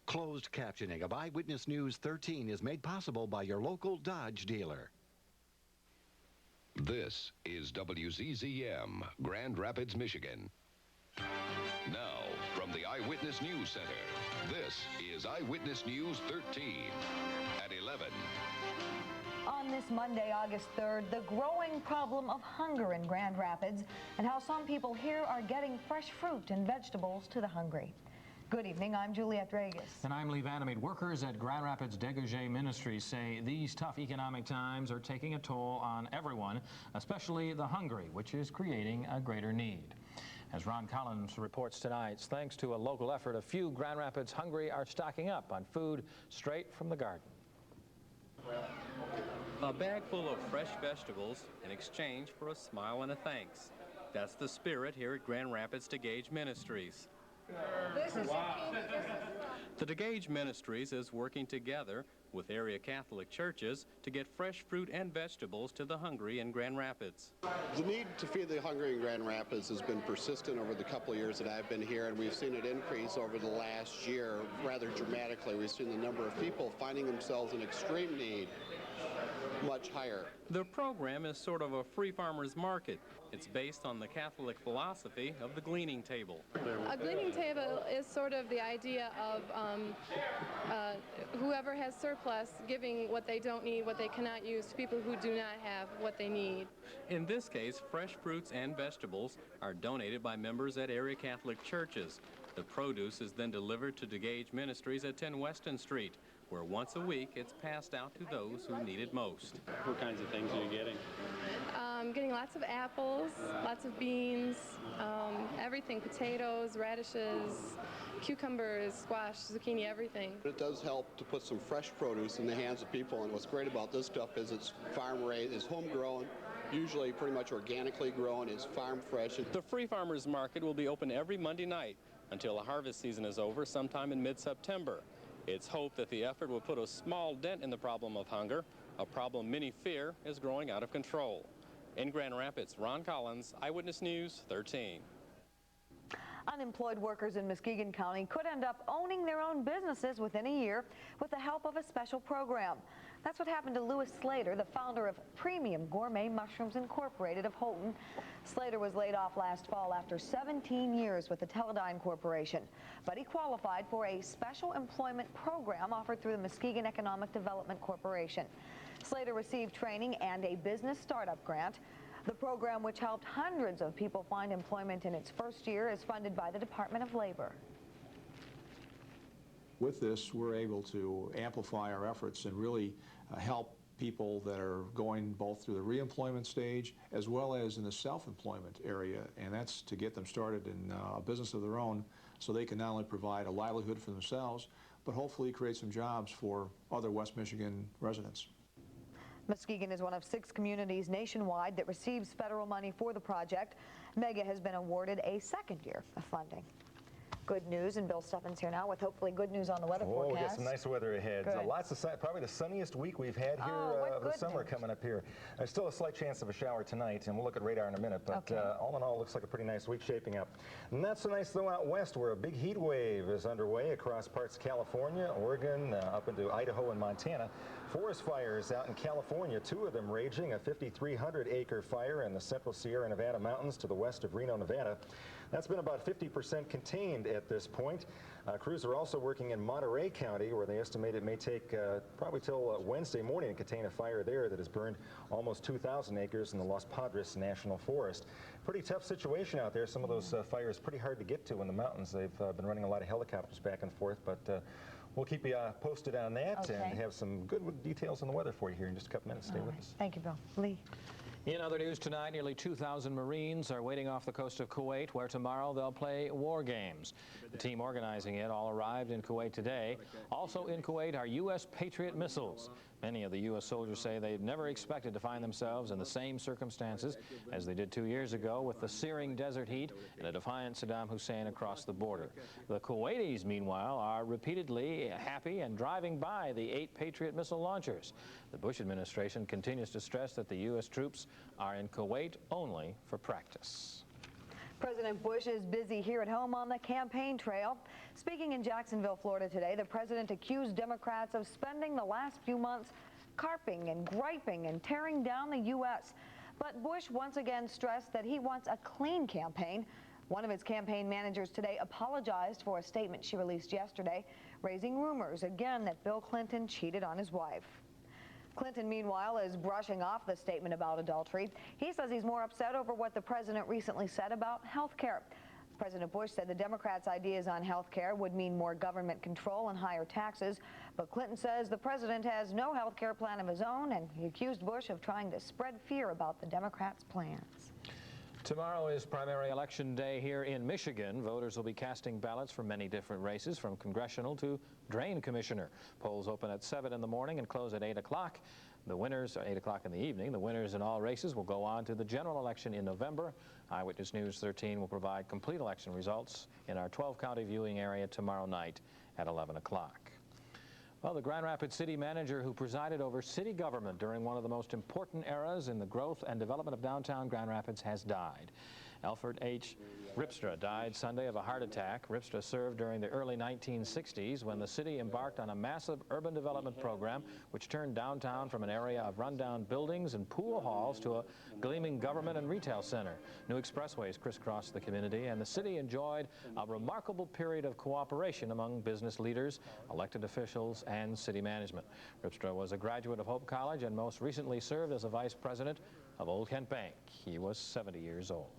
Closed captioning of Eyewitness News 13 is made possible by your local Dodge dealer. This is WZZM, Grand Rapids, Michigan. Now, from the Eyewitness News Center, this is Eyewitness News 13 at 11. On this Monday, August 3rd, the growing problem of hunger in Grand Rapids and how some people here are getting fresh fruit and vegetables to the hungry. Good evening, I'm Juliette Regis. And I'm Lee Vandermeet. Workers at Grand Rapids Dégagé Ministries say these tough economic times are taking a toll on everyone, especially the hungry, which is creating a greater need. As Ron Collins reports tonight, thanks to a local effort, a few Grand Rapids hungry are stocking up on food straight from the garden. A bag full of fresh vegetables in exchange for a smile and a thanks. That's the spirit here at Grand Rapids Dégagé Ministries. The Dégagé Ministries is working together with area Catholic churches to get fresh fruit and vegetables to the hungry in Grand Rapids. The need to feed the hungry in Grand Rapids has been persistent over the couple of years that I've been here, and we've seen it increase over the last year rather dramatically. We've seen the number of people finding themselves in extreme need much higher. The program is sort of a free farmer's market. It's based on the Catholic philosophy of the gleaning table. A gleaning table is sort of the idea of whoever has surplus giving what they don't need, what they cannot use, to people who do not have what they need. In this case, fresh fruits and vegetables are donated by members at area Catholic churches. The produce is then delivered to Dégagé Ministries at 10 Weston Street, where once a week it's passed out to those who need it most. What kinds of things are you getting? Getting lots of apples, lots of beans, everything, potatoes, radishes, cucumbers, squash, zucchini, everything. It does help to put some fresh produce in the hands of people, and what's great about this stuff is it's farm raised, it's homegrown, usually pretty much organically grown, it's farm fresh. The Free Farmers Market will be open every Monday night until the harvest season is over sometime in mid-September. It's hoped that the effort will put a small dent in the problem of hunger, a problem many fear is growing out of control. In Grand Rapids, Ron Collins, Eyewitness News 13. Unemployed workers in Muskegon County could end up owning their own businesses within a year with the help of a special program. That's what happened to Lewis Slater, the founder of Premium Gourmet Mushrooms Incorporated of Houghton. Slater was laid off last fall after 17 years with the Teledyne Corporation, but he qualified for a special employment program offered through the Muskegon Economic Development Corporation. Slater received training and a business startup grant. The program, which helped hundreds of people find employment in its first year, is funded by the Department of Labor. With this, we're able to amplify our efforts and really help people that are going both through the reemployment stage as well as in the self-employment area, and that's to get them started in a business of their own so they can not only provide a livelihood for themselves, but hopefully create some jobs for other West Michigan residents. Muskegon is one of 6 communities nationwide that receives federal money for the project. Mega has been awarded a second year of funding. Good news, and Bill Steffens here now with hopefully good news on the weather forecast. We got some nice weather ahead. Lots of sun, probably the sunniest week we've had here of the summer coming up here. There's still a slight chance of a shower tonight, and we'll look at radar in a minute, but all in all, looks like a pretty nice week shaping up. Not so nice though out west, where a big heat wave is underway across parts of California, Oregon, up into Idaho and Montana. Forest fires out in California, 2 of them raging, a 5,300-acre fire in the central Sierra Nevada mountains to the west of Reno, Nevada. That's been about 50% contained at this point. Crews are also working in Monterey County, where they estimate it may take probably till Wednesday morning to contain a fire there that has burned almost 2,000 acres in the Los Padres National Forest. Pretty tough situation out there. Some of those fires pretty hard to get to in the mountains. They've been running a lot of helicopters back and forth, but we'll keep you posted on that and have some good details on the weather for you here in just a couple minutes. Stay with us. Thank you, Bill. Lee. In other news tonight, nearly 2,000 Marines are waiting off the coast of Kuwait, where tomorrow they'll play war games. The team organizing it all arrived in Kuwait today. Also in Kuwait are U.S. Patriot missiles. Many of the U.S. soldiers say they've never expected to find themselves in the same circumstances as they did 2 years ago with the searing desert heat and a defiant Saddam Hussein across the border. The Kuwaitis, meanwhile, are repeatedly happy and driving by the 8 Patriot missile launchers. The Bush administration continues to stress that the U.S. troops are in Kuwait only for practice. President Bush is busy here at home on the campaign trail. Speaking in Jacksonville, Florida today, the president accused Democrats of spending the last few months carping and griping and tearing down the U.S. But Bush once again stressed that he wants a clean campaign. One of his campaign managers today apologized for a statement she released yesterday, raising rumors again that Bill Clinton cheated on his wife. Clinton, meanwhile, is brushing off the statement about adultery. He says he's more upset over what the president recently said about health care. President Bush said the Democrats' ideas on health care would mean more government control and higher taxes. But Clinton says the president has no health care plan of his own, and he accused Bush of trying to spread fear about the Democrats' plans. Tomorrow is primary election day here in Michigan. Voters will be casting ballots for many different races, from congressional to drain commissioner. Polls open at 7 in the morning and close at 8 o'clock. The winners, 8 o'clock in the evening, the winners in all races will go on to the general election in November. Eyewitness News 13 will provide complete election results in our 12-county viewing area tomorrow night at 11 o'clock. Well, the Grand Rapids city manager who presided over city government during one of the most important eras in the growth and development of downtown Grand Rapids has died. Alfred H. Ripstra died Sunday of a heart attack. Ripstra served during the early 1960s when the city embarked on a massive urban development program which turned downtown from an area of rundown buildings and pool halls to a gleaming government and retail center. New expressways crisscrossed the community, and the city enjoyed a remarkable period of cooperation among business leaders, elected officials, and city management. Ripstra was a graduate of Hope College and most recently served as a vice president of Old Kent Bank. He was 70 years old.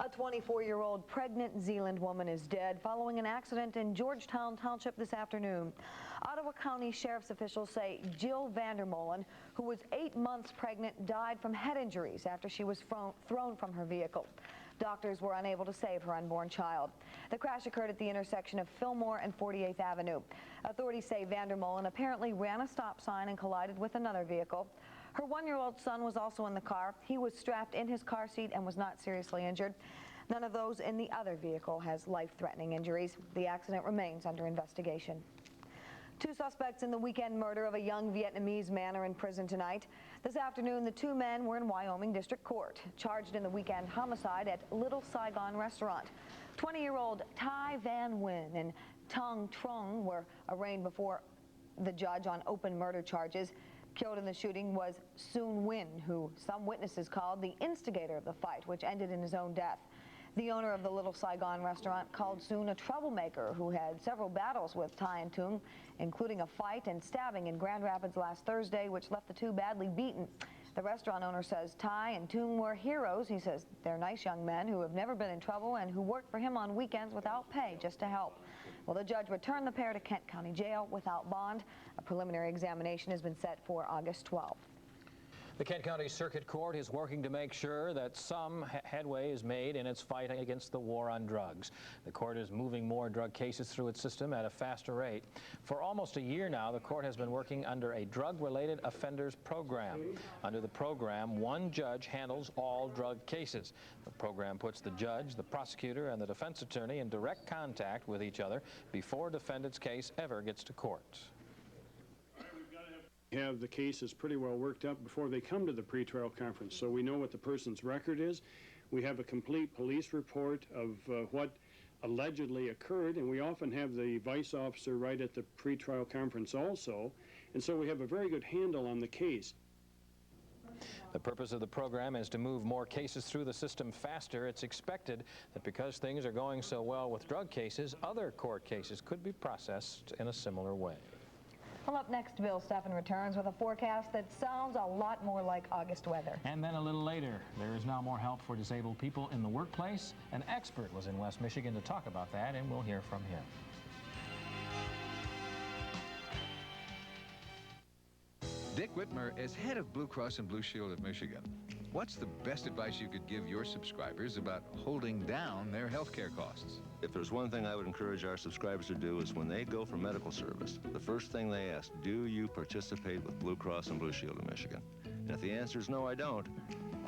A 24-year-old pregnant Zealand woman is dead following an accident in Georgetown Township this afternoon. Ottawa County Sheriff's officials say Jill Vandermolen, who was 8 months pregnant, died from head injuries after she was thrown from her vehicle. Doctors were unable to save her unborn child. The crash occurred at the intersection of Fillmore and 48th Avenue. Authorities say Vandermolen apparently ran a stop sign and collided with another vehicle. Her 1-year-old son was also in the car. He was strapped in his car seat and was not seriously injured. None of those in the other vehicle has life-threatening injuries. The accident remains under investigation. 2 suspects in the weekend murder of a young Vietnamese man are in prison tonight. This afternoon, the 2 men were in Wyoming District Court, charged in the weekend homicide at Little Saigon restaurant. 20-year-old Ty Van Nguyen and Tong Trung were arraigned before the judge on open murder charges. Killed in the shooting was Soon Win, who some witnesses called the instigator of the fight, which ended in his own death. The owner of the Little Saigon restaurant called Soon a troublemaker who had several battles with Ty and Tung, including a fight and stabbing in Grand Rapids last Thursday, which left the 2 badly beaten. The restaurant owner says Ty and Tung were heroes. He says they're nice young men who have never been in trouble and who work for him on weekends without pay just to help. Well, the judge returned the pair to Kent County Jail without bond. A preliminary examination has been set for August 12th. The Kent County Circuit Court is working to make sure that some headway is made in its fight against the war on drugs. The court is moving more drug cases through its system at a faster rate. For almost a year now, the court has been working under a drug-related offenders program. Under the program, one judge handles all drug cases. The program puts the judge, the prosecutor, and the defense attorney in direct contact with each other before a defendant's case ever gets to court. Have the cases pretty well worked up before they come to the pretrial conference, so we know what the person's record is. We have a complete police report of what allegedly occurred, and we often have the vice officer right at the pretrial conference also, and so we have a very good handle on the case. The purpose of the program is to move more cases through the system faster. It's expected that because things are going so well with drug cases, other court cases could be processed in a similar way. Well, up next, Bill Steffen returns with a forecast that sounds a lot more like August weather. And then a little later, there is now more help for disabled people in the workplace. An expert was in West Michigan to talk about that, and we'll hear from him. Dick Whitmer is head of Blue Cross and Blue Shield of Michigan. What's the best advice you could give your subscribers about holding down their health care costs? If there's one thing I would encourage our subscribers to do is when they go for medical service, the first thing they ask, do you participate with Blue Cross and Blue Shield of Michigan? And if the answer is no, I don't,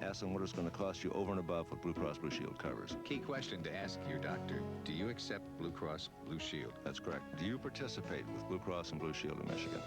ask them what it's going to cost you over and above what Blue Cross Blue Shield covers. Key question to ask your doctor, do you accept Blue Cross Blue Shield? That's correct. Do you participate with Blue Cross and Blue Shield of Michigan?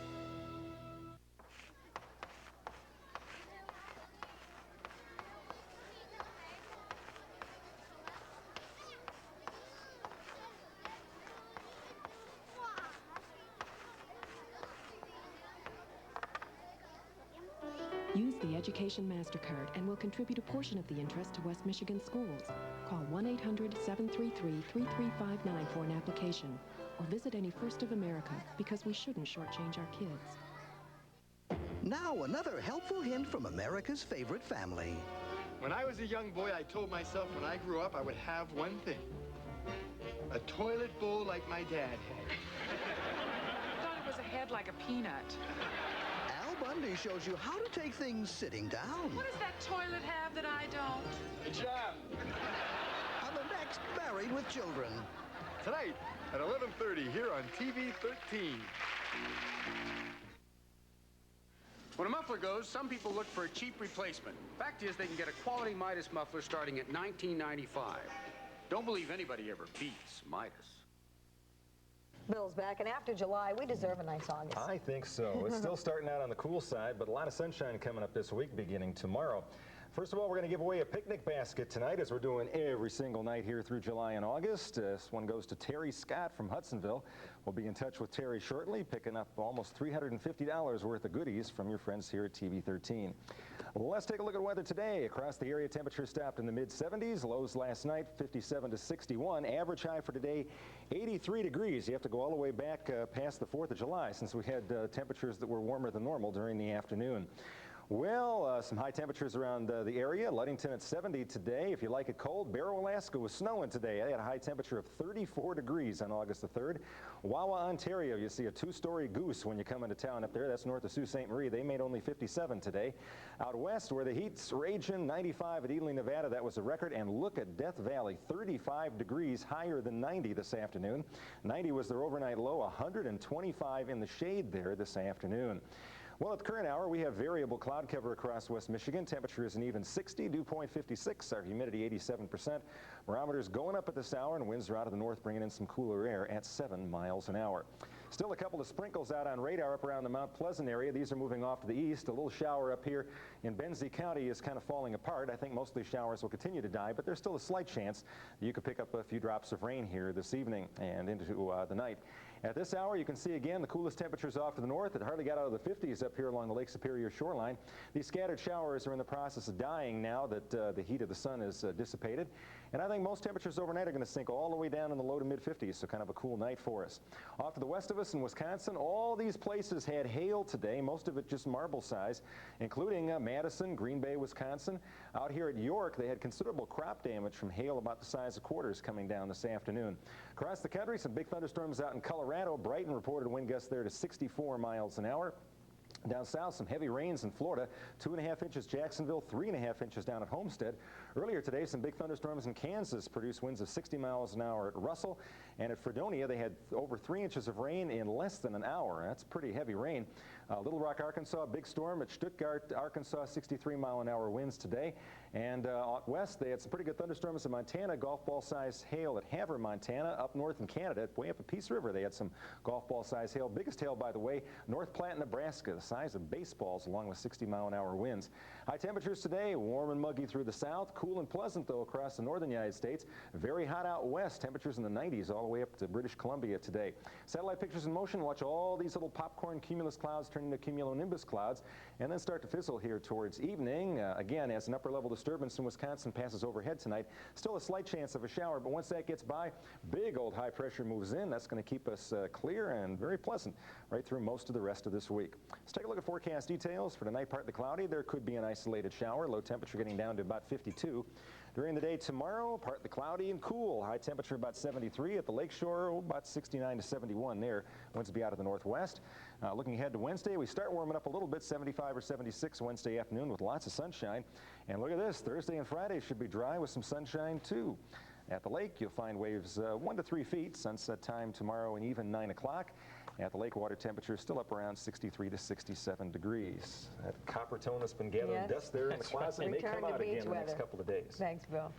the Education MasterCard and will contribute a portion of the interest to West Michigan schools. Call 1-800-733-3359 for an application, or visit any First of America, because we shouldn't shortchange our kids. Now another helpful hint from America's favorite family. When I was a young boy, I told myself when I grew up I would have one thing. A toilet bowl like my dad had. I thought it was a head like a peanut. Al Bundy shows you how to take things sitting down. What does that toilet have that I don't? Good job. On the next Married with Children. Tonight at 11:30 here on TV 13. When a muffler goes, some people look for a cheap replacement. Fact is, they can get a quality Midas muffler starting at $19.95. Don't believe anybody ever beats Midas. Bill's back, and after July, we deserve a nice August. I think so. It's still starting out on the cool side, but a lot of sunshine coming up this week, beginning tomorrow. First of all, we're going to give away a picnic basket tonight, as we're doing every single night here through July and August. This one goes to Terry Scott from Hudsonville. We'll be in touch with Terry shortly, picking up almost $350 worth of goodies from your friends here at TV 13. Let's take a look at weather today. Across the area, temperatures stopped in the mid-70s. Lows last night, 57 to 61. Average high for today, 83 degrees. You have to go all the way back past the 4th of July, since we had temperatures that were warmer than normal during the afternoon. Well, some high temperatures around the area. Ludington at 70 today. If you like it cold, Barrow, Alaska was snowing today. They had a high temperature of 34 degrees on August the 3rd. Wawa, Ontario, you see a two-story goose when you come into town up there. That's north of Sault Ste. Marie. They made only 57 today. Out west, where the heat's raging, 95 at Ely, Nevada. That was a record. And look at Death Valley, 35 degrees higher than 90 this afternoon. 90 was their overnight low, 125 in the shade there this afternoon. Well, at the current hour, we have variable cloud cover across West Michigan. Temperature is an even 60, dew point 56, our humidity 87%. Barometers going up at this hour, and winds are out of the north, bringing in some cooler air at 7 miles an hour. Still a couple of sprinkles out on radar up around the Mount Pleasant area. These are moving off to the east. A little shower up here in Benzie County is kind of falling apart. I think most of these showers will continue to die, but there's still a slight chance that you could pick up a few drops of rain here this evening and into the night. At this hour, you can see again the coolest temperatures off to the north. It hardly got out of the 50s up here along the Lake Superior shoreline. These scattered showers are in the process of dying now that the heat of the sun is dissipated. And I think most temperatures overnight are going to sink all the way down in the low to mid 50s, so kind of a cool night for us. Off to the west of us in Wisconsin, all these places had hail today, most of it just marble size, including Madison, Green Bay, Wisconsin. Out here at York, they had considerable crop damage from hail about the size of quarters coming down this afternoon. Across the country, some big thunderstorms out in Colorado. Brighton reported wind gusts there to 64 miles an hour. Down south, some heavy rains in Florida, 2.5 inches Jacksonville, 3.5 inches down at Homestead. Earlier today, some big thunderstorms in Kansas produced winds of 60 miles an hour at Russell. And at Fredonia, they had over 3 inches of rain in less than an hour. That's pretty heavy rain. Little Rock, Arkansas, a big storm at Stuttgart, Arkansas, 63 mile an hour winds today. And out west, they had some pretty good thunderstorms in Montana, golf ball size hail at Havre, Montana. Up north in Canada, way up at Peace River, they had some golf ball size hail. Biggest hail, by the way, North Platte, Nebraska, the size of baseballs along with 60 mile an hour winds. High temperatures today, warm and muggy through the south, cool and pleasant though across the northern United States. Very hot out west, temperatures in the 90s all the way up to British Columbia today. Satellite pictures in motion, watch all these little popcorn cumulus clouds turn into cumulonimbus clouds and then start to fizzle here towards evening. Again, as an upper level disturbance in Wisconsin passes overhead tonight, still a slight chance of a shower, but once that gets by, big old high pressure moves in. That's going to keep us clear and very pleasant right through most of the rest of this week. Let's take a look at forecast details. For tonight, partly cloudy. There could be an isolated shower. Low temperature getting down to about 52. During the day tomorrow, partly cloudy and cool. High temperature about 73 at the lakeshore, about 69 to 71 there. Winds will be out of the northwest. Looking ahead to Wednesday, we start warming up a little bit, 75 or 76 Wednesday afternoon with lots of sunshine. And look at this, Thursday and Friday should be dry with some sunshine too. At the lake, you'll find waves 1 to 3 feet, sunset time tomorrow and even 9 o'clock. At the lake, water temperature is still up around 63 to 67 degrees. That copper tone that's been gathering dust there in the closet may come out again in the next couple of days. Thanks, Bill.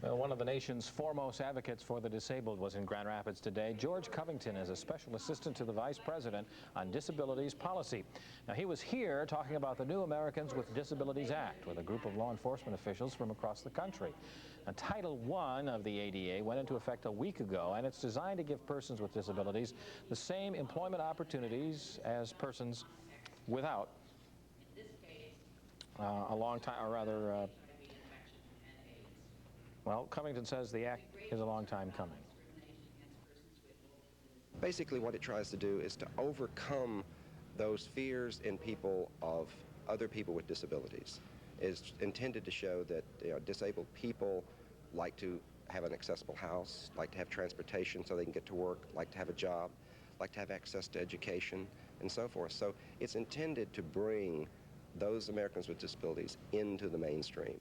Well, one of the nation's foremost advocates for the disabled was in Grand Rapids today. George Covington is a special assistant to the vice president on disabilities policy. Now, he was here talking about the New Americans with Disabilities Act with a group of law enforcement officials from across the country. Now, Title I of the ADA went into effect a week ago, and it's designed to give persons with disabilities the same employment opportunities as persons without. a long time, or rather, well, Covington says the act is a long time coming. Basically, what it tries to do is to overcome those fears in people of other people with disabilities. It's intended to show that disabled people like to have an accessible house, like to have transportation so they can get to work, like to have a job, like to have access to education, and so forth. So it's intended to bring those Americans with disabilities into the mainstream.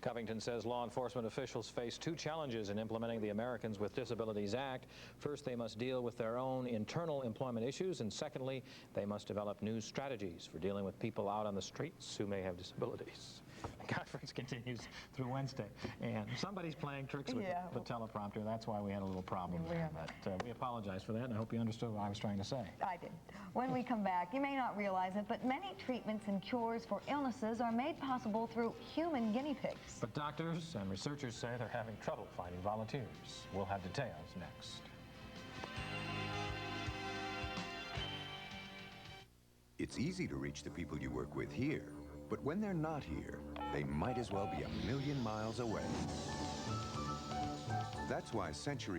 Covington says law enforcement officials face two challenges in implementing the Americans with Disabilities Act. First, they must deal with their own internal employment issues, and secondly, they must develop new strategies for dealing with people out on the streets who may have disabilities. The conference continues through Wednesday, and somebody's playing tricks with the teleprompter. That's why we had a little problem there, but we apologize for that, and I hope you understood what I was trying to say. I did. When we come back, you may not realize it, but many treatments and cures for illnesses are made possible through human guinea pigs. But doctors and researchers say they're having trouble finding volunteers. We'll have details next. It's easy to reach the people you work with here, but when they're not here, they might as well be 1,000,000 miles away. That's why Century